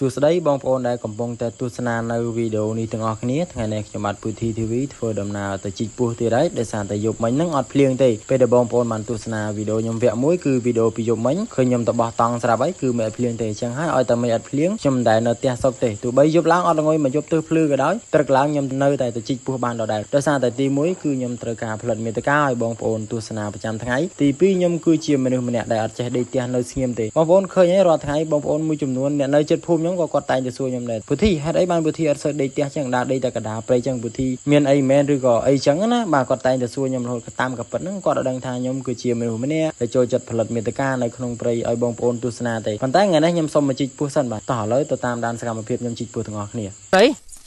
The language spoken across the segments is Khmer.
សួស្តីបងប្អូនដែលកំពុងតែទស្សនានៅវីដេអូនេះទាំងអស់គ្នាថ្ងៃនេះខ្ញុំបាទពូធី TV ធ្វើដំណើរទៅជីកពោះទៀតហើយដោយសារតែយប់មិញហ្នឹងអត់ភ្លៀងទេពេលដែលបងប្អូនបានទស្សនាវីដេអូខ្ញុំវគ្គមួយគឺវីដេអូពីយប់មិញឃើញខ្ញុំទៅបោះតង់ស្រាប់ហើយគឺមិនអត់ភ្លៀងទេអញ្ចឹងហើយឲ្យតែមិនអត់ភ្លៀងខ្ញុំមិនដែលនៅផ្ទះសុកទេទោះបីយប់ឡើងអត់ល្ងុយមកយប់ទើសភ្លឺក៏ដោយព្រឹកឡើងខ្ញុំនៅតែទៅជីកពោះបានដដែលដោយសារតែទី1គឺខ្ញុំត្រូវការផលិតមាតិកាឲ្យបងប្អូនទស្សនាប្រចាំថ្ងៃទី2ខ្ញុំគឺជាមនុស្សម្នាក់ដែលអត់ចេះដេកផ្ទះនៅស្ងៀមទេបងប្អូនឃើញហើយរាល់ថ្ងៃបងប្អូនមួយចំនួនអ្នកនៅជិតភូមិខ្ញុំក៏គាត់តែងតែសួរខ្ញុំដែរពុធីហេតុអីបានពុធីអត់សូវដេកផ្ទះចឹងដើរដេកតែកណ្ដាលព្រៃចឹងពុធីមានអីមែនឬក៏អីចឹងណាបាទគាត់តែងតែសួរខ្ញុំរហូតតាមកប៉ិតហ្នឹងគាត់អត់ដឹងថាខ្ញុំគឺជាមនុស្សម្នាក់ដែលចូលចិត្តផលិតមាតិកានៅក្នុងព្រៃឲ្យបងប្អូនទស្សនាទេប៉ុន្តែថ្ងៃនេះខ្ញុំសូមមកជីកពោះសិនបាទតោះឥឡូវទៅតាមដានសកម្មភាពខ្ញុំជីកពោះទាំងអស់គ្នាអី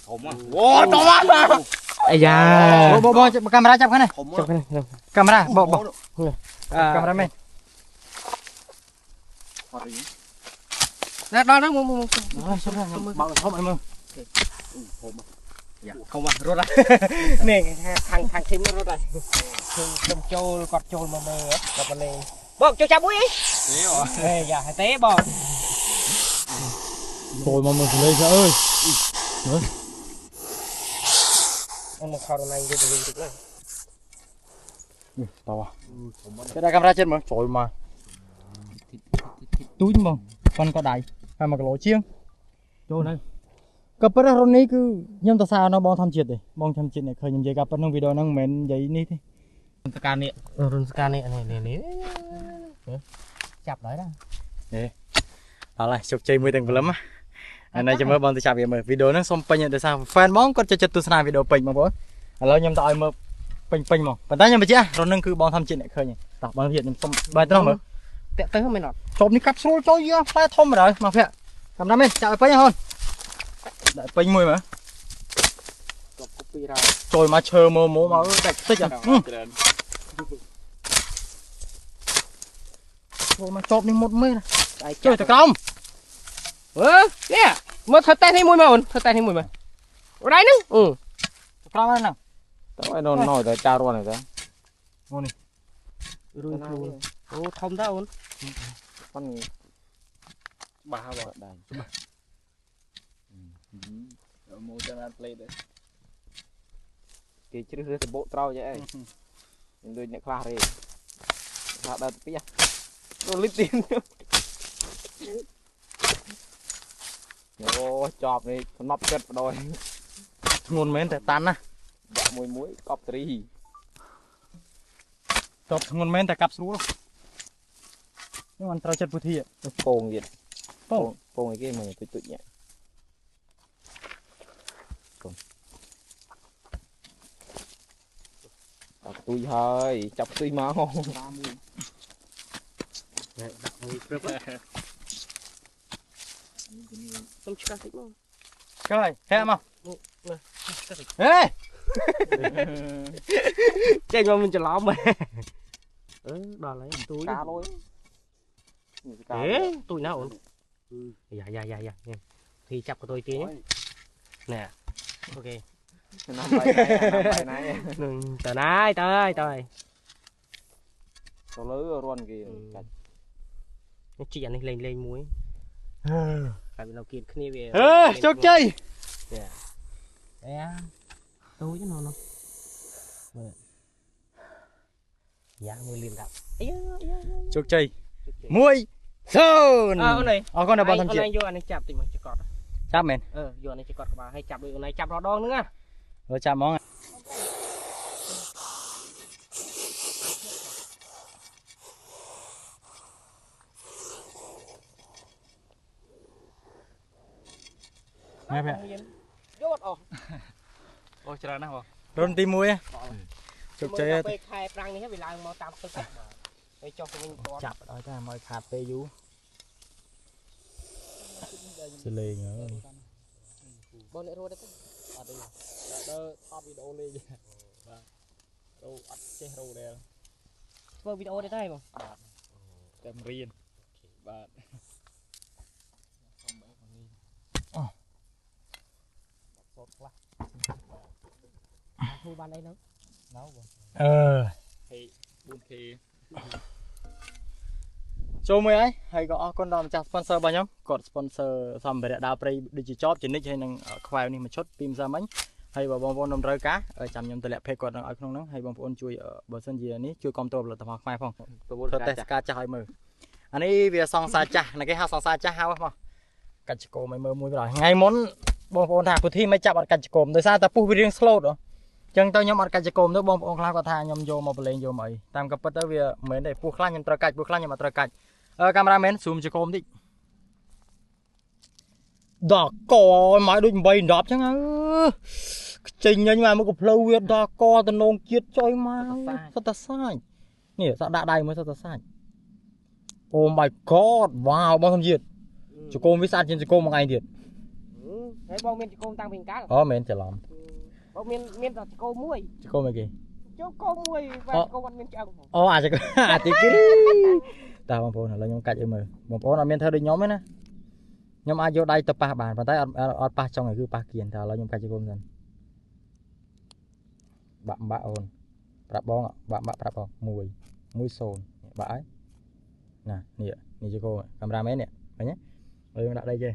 អូតោះអាយ៉ាបងកាមេរ៉ាចាប់ខាងនេះចាប់ខាងនេះកាមេរ៉ាបកាមេរ៉ាមែនដល់ហ្នឹងមកចាប់ខាងបើកធំឲ្យមើលយ៉ាខំរត់នេះខាងធីមរត់ហើយខ្ញុំចូលគាត់ចូលមកមើលគាត់ទៅលេងបងចូលចាប់មួយអីយ៉ាហើយទេបងចូលមកមើលលេងអើយមើលអមខោរណៃទៅវិញទៅเลยតោះគេដាក់កាមេរ៉ាចិត្តមើលចូលមកទូចបងប៉ុនក៏ដៃហើយ1គីឡូជាងចូលនៅក៏ប៉ុន្តែរនេះគឺខ្ញុំទៅសារនៅបងធម្មជាតិទេបងធម្មជាតិនេះឃើញខ្ញុំនិយាយកាប៉ុណ្ណឹងវីដេអូហ្នឹងមិនមែននិយាយនេះទេរុនសកានេះនេះចាប់ដល់ដល់ហើយជោគជ័យមួយទាំងព្រលឹមណាចាំមើលបងទៅចាប់វាមើលវីដេអូហ្នឹងសុំពេញដោយសារ fan បងគាត់ចិត្តទស្សនាវីដេអូពេញបងប្អូនឥឡូវខ្ញុំទៅឲ្យមើលពេញហ្មងប៉ុន្តែខ្ញុំបញ្ជាក់រនឹងគឺបងធម្មជាតិអ្នកឃើញតោះបងទៀតខ្ញុំសុំបែរទៅមើលតាក់ទៅមិនអត់ជប់នេះកាប់ស្រួលចូលយកផ្លែធំបណ្ដោយមកភ័ក្រតាមណាមែនចាក់ឲ្យពេញហ៎ដាក់ពេញមួយមើលចូលមកឈើមើលមកដាច់តិចអត់ចូលមកជប់នេះមុតមើលជួយទៅក្រោមនេះមើលធ្វើតេស្តនេះមួយមើលអូនធ្វើតេស្តនេះមួយមើលដៃហ្នឹងក្រោមហ្នឹងទៅឲ្យណយតែចារន់ហ្នឹងទៅអូនេះរួយខ្លួនអូធំតើអូនប៉ុនបាសបងដៃមកទៅណាផ្លេតគេជ្រឹះសបោកត្រោចអីខ្ញុំដូចអ្នកខ្លះទេខ្លះដើរទៅពីទៅលិបទៀតអូចប់នេះសំណប់ចិត្តបដ ாய் ធ្ងន់មែនតែតាន់ណាដាក់មួយកប់ត្រីចប់ធ្ងន់មែនតែកាប់ស្រួលនេះមិនត្រូវចិត្តពុធីពងទៀតពងអីគេមើលទុចញ៉ាំដាក់ទុយហើយចាប់ទុយមកដាក់មួយព្រឹបសុំឆ្កាតិចមកឆ្កាយហែមកហេចេញមកមិនច្រឡំដល់ហើយទុយកាលុយទុយណាអូនយ៉ាthì chập của tôi tí nè ok nằm bài này tới này tới lưới run kìa chị anh lên muối phải bị nào kiệt kia về chốt chơi tôi chứ nó dạ muối liền gặp chốt chơi muối sơn này con này bao thằng chị anh vô anh chạm thì mà chỉ cọt chạm men vô anh chỉ cọt bà hay chạm được này chạm nó đòn nữa rồi chạm món nghe vậy vô ôi trời nào không rôn tim muối chụp chơi khai prang này hết vì làm mau tạm tức cho mình chạm ở đây mọi khát tê vú sẽ lên nữa bọn này rồi đấy à đây đỡ top video lên đâu ăn che rồi đây vâng video đây đây mà tem riêng bạn thu ban đây nấu thì buôn thì ចូលមួយហើយក៏អរគុណដល់ម្ចាស់ sponsor របស់ខ្ញុំគាត់ sponsor សម្ភារៈដើរព្រៃដូចជាចបជនិចហើយនឹងខ្វែវនេះមួយឈុតពីម្សិលមិញហើយបើបងប្អូនតម្រូវការចាំខ្ញុំតម្លាក់ page គាត់នៅឲ្យក្នុងហ្នឹងហើយបងប្អូនជួយបើសិនជានេះជួយគ្រប់គ្រងផលិតផលខ្មែរផងធ្វើតេស្តការចាស់ឲ្យមើលអានេះវាសង្សារចាស់ណាគេហៅសង្សារចាស់ហៅមកកាច់ចកោមឲ្យមើលមួយបើថ្ងៃមុនបងប្អូនថាពុធីមិនចាប់អត់កាច់ចកោមដោយសារតែពុះវារៀង slow អញ្ចឹងទៅខ្ញុំអត់កាច់ចកោមទៅបងប្អូនខ្លះគាត់ថាខ្ញុំយកមកប្រឡែងយកមកអីតាមក៏ពិតទៅវាមិនមែនទេពុះខ្លះខ្ញុំត្រូវកាច់ពុះខ្លះខ្ញុំអត់ត្រូវកាច់កាមេរ៉ាមែន zoom ចកោមតិចដល់កមកដូច8 10អញ្ចឹងចេញញញមកមកផ្លូវវាដល់កតំណងជាតិចុយមកសត្វតាសាច់នេះសាក់ដាក់ដៃមើលសត្វតាសាច់អូ my god វ៉ាវបងធម្មជាតិចកោមវាស្អាតជាងចកោមមួយថ្ងៃទៀតហើយបងមានចកោមតាំងពីកាលអូមែនច្រឡំបងមានតែចកោមមួយចកោមអីគេចកោមមួយបាទចកោមអត់មានឆ្អឹងអូអាចទីគីតើបងប្អូនឥឡូវខ្ញុំកាច់ឲ្យមើលបងប្អូនអត់មានធ្វើដូចខ្ញុំទេណាខ្ញុំអាចយកដៃទៅប៉ះបានប៉ុន្តែអត់ប៉ះចុងឯគឺប៉ះគៀនតែឥឡូវខ្ញុំកាច់ចកោមសិនបាក់អូនប្រាប់បងបាក់ប្រាប់បង1 0បាក់ហើយណានេះចកោមកាមេរ៉ាមែននេះឃើញទេហើយយើងដាក់ដីចេះ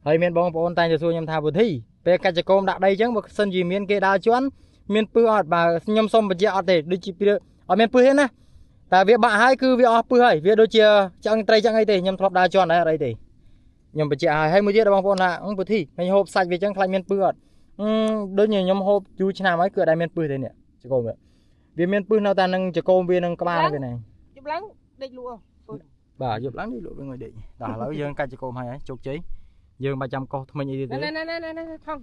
ហើយមានបងប្អូនតែងទៅសួរខ្ញុំថាពុធីពេលកាច់ចកោមដាក់ដីអញ្ចឹងបើសិនជាមានគេដើរជន់មានពឹសអត់បើខ្ញុំសុំបញ្ជាក់អត់ទេដូចជាអត់មានពឹសទេណាតែវាបាក់ហើយគឺវាអស់ពឹសហើយវាដូចជាឆ្អឹងត្រីឆ្អឹងអីទេខ្ញុំធ្លាប់ដើរជន់ដែរអត់អីទេខ្ញុំបញ្ជាក់ហើយមួយទៀតបងប្អូនថាពុធីខ្ញុំហូបសាច់វាអញ្ចឹងខ្លាចមានពឹសអត់ដូចខ្ញុំហូបយូរឆ្នាំហើយគឺអត់ដែលមានពឹសទេនេះចកោមវាមានពឹសនៅតែនឹងចកោមវានឹងក្បាលវាហ្នឹងយប់ឡើងដេកលក់បាទយប់ឡើងដេកលក់វាងុយដេកដល់ឥឡូវយើងកាច់ចកោមហើយជោគជ័យយើងមិនចាំកោសថ្មិញអីទៀតទេណែថង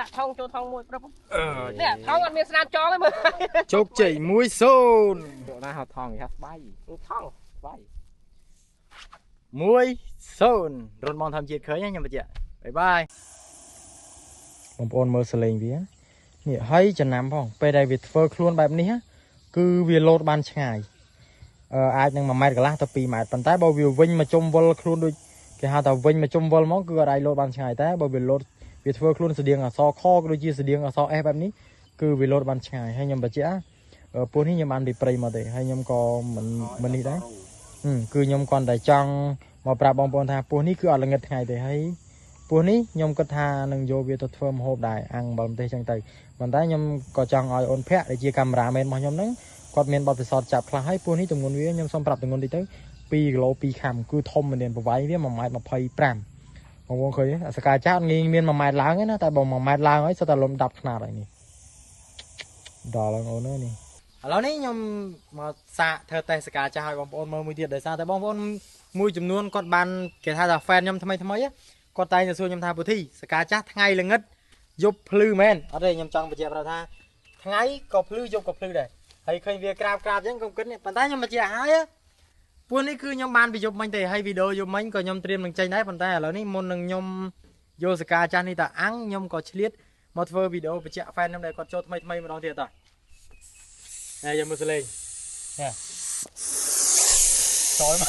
ដាក់ថងចូលថងមួយប្រាប់នេះថងអត់មានស្នាមចងទេមើលជោគជ័យ1 0យកណាហៅថងគេហៅស្បៃថងស្បៃ1 0រត់មកធម្មជាតិឃើញខ្ញុំបញ្ជាក់បាយបងប្អូនមើលសលេងវានេះហើយចំណាំផងពេលដែលវាធ្វើខ្លួនបែបនេះគឺវាលោតបានឆ្ងាយអាចនឹង1 ម៉ែត្រកន្លះទៅ2 ម៉ែត្រប៉ុន្តែបើវាវិញមកជុំវល់ខ្លួនដូចគេហៅថាវិញមកជុំវល់មកគឺអាចលោតបានឆ្ងាយតែបើវាលោតវាធ្វើខ្លួនស្តៀងអសខក៏ដូចជាស្តៀងអស S បែបនេះគឺវាលោតបានឆ្ងាយហើយខ្ញុំបញ្ជាក់ពូនេះខ្ញុំបានពីព្រៃមកទេហើយខ្ញុំក៏មិននេះដែរគឺខ្ញុំគ្រាន់តែចង់មកប្រាប់បងប្អូនថាពូនេះគឺអត់ល្ងិតថ្ងៃទេហើយពូនេះខ្ញុំគិតថានឹងយកវាទៅធ្វើម្ហូបដែរអាំងបើម្ទេសចឹងទៅប៉ុន្តែខ្ញុំក៏ចង់ឲ្យអូនភ័ក្រដែលជាកាមេរ៉ាមែនរបស់ខ្ញុំហ្នឹងគាត់មានបទពិសោធន៍ចាប់ខ្លះហើយពូនេះទម្ងន់វាខ្ញុំសូមប្រាប់ទម្ងន់តិចទៅ2 គីឡូ 2 ខាំគឺធំមែនទេប្រវែងវា1 ម៉ែត្រ 25បងប្អូនឃើញអាសកាចាស់ងាយមាន1 ម៉ែត្រឡើងទេណាតែបើ1 ម៉ែត្រឡើងហើយសុទ្ធតែលំដាប់ខ្នាតហើយនេះដល់ឡើងអូននេះឥឡូវនេះខ្ញុំមកសាកធ្វើតេស្តសកាចាស់ឲ្យបងប្អូនមើលមួយទៀតដោយសារតែបងប្អូនមួយចំនួនគាត់បានគេថា fan ខ្ញុំថ្មីគាត់តែងទៅសួរខ្ញុំថាពុធីសកាចាស់ថ្ងៃល្ងិតយប់ភ្លឺមែនអត់ទេខ្ញុំចង់បញ្ជាក់ប្រាប់ថាថ្ងៃក៏ភ្លឺយប់ក៏ភ្លឺដែរហើយឃើញវាក្រាបអញ្ចឹងកុំគិតនេះប៉ុន្តែខ្ញុំបញ្ជាក់ហើយពួកនេះគឺខ្ញុំបានពីយប់មិញទេហើយវីដេអូយប់មិញក៏ខ្ញុំត្រៀមនឹងចេញដែរប៉ុន្តែឥឡូវនេះមុននឹងខ្ញុំយកសកាចាស់នេះទៅអាំងខ្ញុំក៏ឆ្លៀតមកធ្វើវីដេអូបញ្ជាក់ fan ខ្ញុំដែលគាត់ចូលថ្មីម្ដងទៀតតោះហើយយើងមើលសលេងនេះចូលម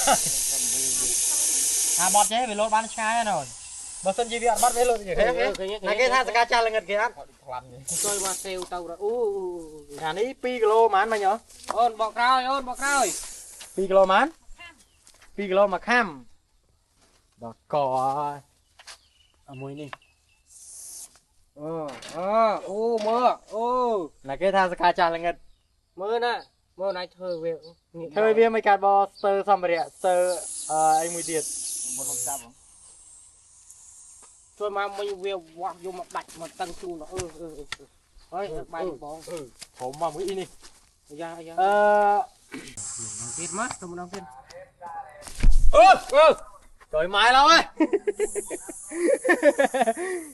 កបត់ចេះវាលោតបានឆ្ងាយណាអូនបើសិនជាវាអត់បត់វាលោតគេគេថាសកាចាស់ល្ងិតគេអត់ខ្លាំងជួយមកសេវទៅអូអានេះ2 គីឡូហ្មងមិញអូនបកក្រោយអូនបកក្រោយ2 គីឡូហ្មង2 គីឡូមួយខាំដល់កអាមួយនេះអូមើលអូណាគេថាសកាចាស់ល្ងិតមើលណាមើលណៃធ្វើវាមិនកាត់បស្ទើសម្ភារៈស្ទើអីមួយទៀតមកចាប់ជួយមកមិញវាវាស់យកមកដាច់មកតឹងជូនហើយបាយបងធំមកមួយនេះយ៉ាទៀតមកទៅម្ដងទៀតtrời mai lâu ấy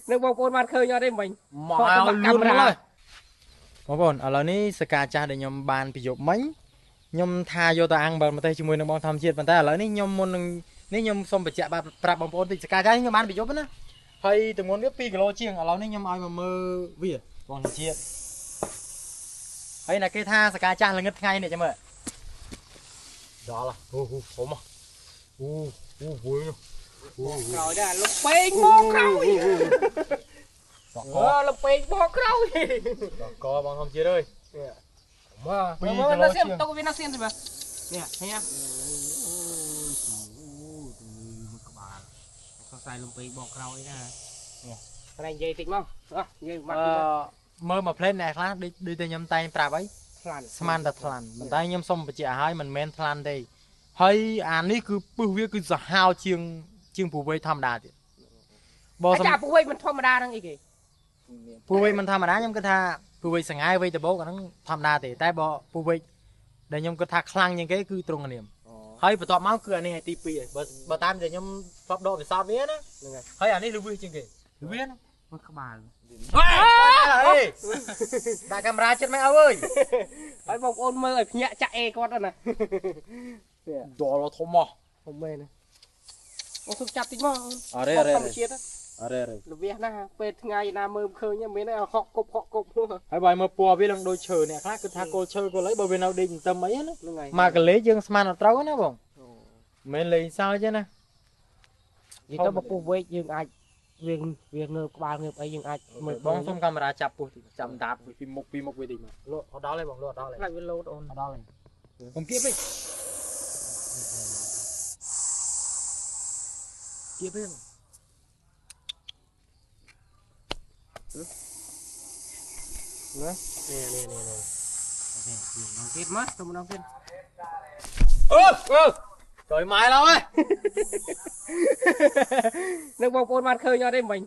นึกបងប្អូនបានឃើញអត់ទេមិញមកលឿនមកហើយបងប្អូនឥឡូវនេះសកាចាស់ដែលខ្ញុំបានពីយប់មិញខ្ញុំថាយកទៅអាំងបើម្ទេសជាមួយនឹងបងធម្មជាតិប៉ុន្តែឥឡូវនេះខ្ញុំមុននឹងនេះខ្ញុំសូមបញ្ជាក់ប្រាប់បងប្អូនតិចសកាចាស់ខ្ញុំបានពីយប់ណាហើយទម្ងន់វា2 គីឡូជាងឥឡូវនេះខ្ញុំឲ្យមកមើលវាបងធម្មជាតិហើយណាគេថាសកាចាស់ល្ងិតថ្ងៃនេះចាំមើលដល់ហូមvui rồi đó lục pin bó khâu lục pin bó khâu co bằng không chia ơi nó xem tôi có biết nó xem rồi mà nè thấy nhá xài lùm pì bọt rau ấy nè cái này dây tịnh không dây mặt mơ mà plane này khác đi từ nhâm tay prà ấy sman đặt thlan mình tay nhâm xong bị chả hai mình men thlan đây hay anh ấy cứ bưu viết cứ giật hao chiêng phù vây tham đà thì bò chả phù vây mình thom đa đang gì kì phù vây mình tham đá nhâm cái tha phù vây sằng ai vây từ bố cái nó tham đà thì tay bò phù vây để nhâm cái tha khlang những cái cứ trung anh em hay phải tọt máu cười này tì pì bờ tam giờ nhâm pháp độ về sao vía đó hay anh ấy lưu viết chiêng kì lưu viết mất các bà đại camera chết mày ơi phải bọc ôn mơ nhẹ chạy con đó nè đó là thôm mò không mê này ông sụp chặt tính mò ở đây lục việt na về ngày nào mơ khơi nhá mấy này họ cục hay bài mà pùa với lần đôi chờ này khác cứ thà cô chơi cô lấy bởi vì nào định tâm mấy á mà cái lấy dương sman nó trâu nó bông mình lấy sao chứ nè vì tao bọc phù vây dương ai việc ngơ ba ngơ ấy dương ai mình bóng xong camera chụp chậm đạp phim một về đi mà lột ở đó lên bóng lột đó lên lại với lô ôn ở đó lên không kiếp đi kiếp đi nè kết mất không đâu kết trời mai đâu ấy nước bọc ôn mặt khơi nhau đây mình